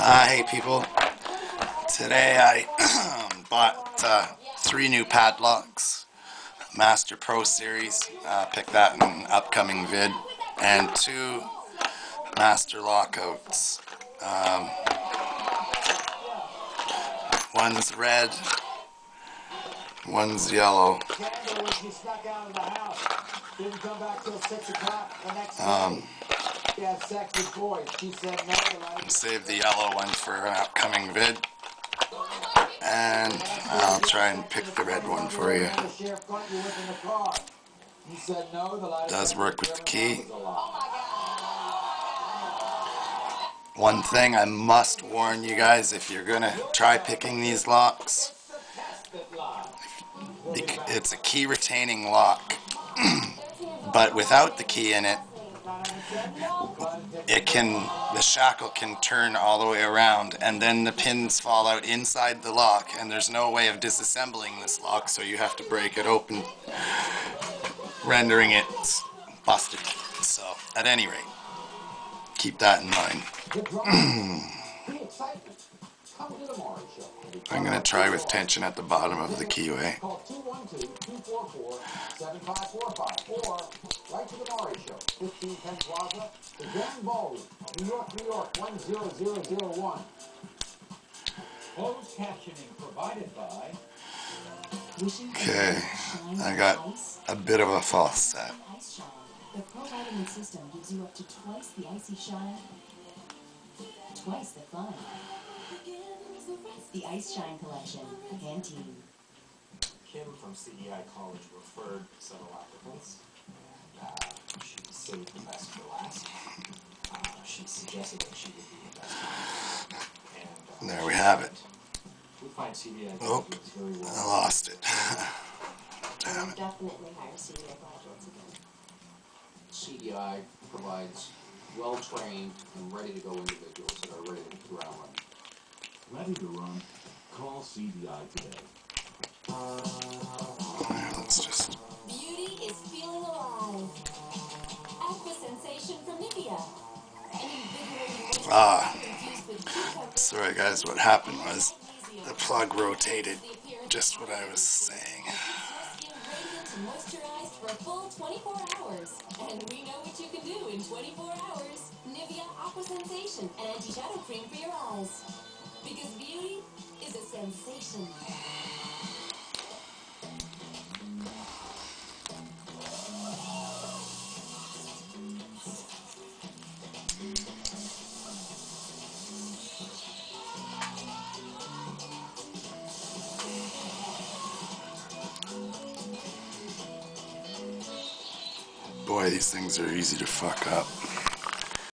Hey people, today I bought 3 new padlocks, Master Pro Series, picked that in an upcoming vid, and 2 Master Lockouts. One's red, one's yellow. Save the yellow one for an upcoming vid, and I'll try and pick the red one for you. Does work with the key. One thing I must warn you guys, if you're gonna try picking these locks, it's a key retaining lock, but without the key in it, the shackle can turn all the way around, and then the pins fall out inside the lock, and there's no way of disassembling this lock, so you have to break it open, rendering it busted. So, at any rate, keep that in mind. I'm going to try with tension at the bottom of the keyway. Okay, I got a bit of a false set. The Pro Vitamin system gives you up to twice the icy shine, twice the fun. It's the Ice Shine Collection, Pantene. Kim from CEI College referred several applicants. She saved the best for last. She suggested that she would be the best. And there we have it. We find CEI Oh, very well. I lost it. Damn it. Definitely hire CEI graduates again. CDI provides well-trained and ready-to-go individuals that are ready to hit the ground running. Ready to run? Call CDI today. Let's just... Beauty is feeling alive. Aqua Sensation from Nivea. Sorry guys, what happened was the plug rotated, just what I was saying. Moisturized for a full 24 hours. And we know what you can do in 24 hours. Nivea Aqua Sensation, an anti-shadow cream for your eyes. Because beauty is a sensation. Boy, these things are easy to fuck up.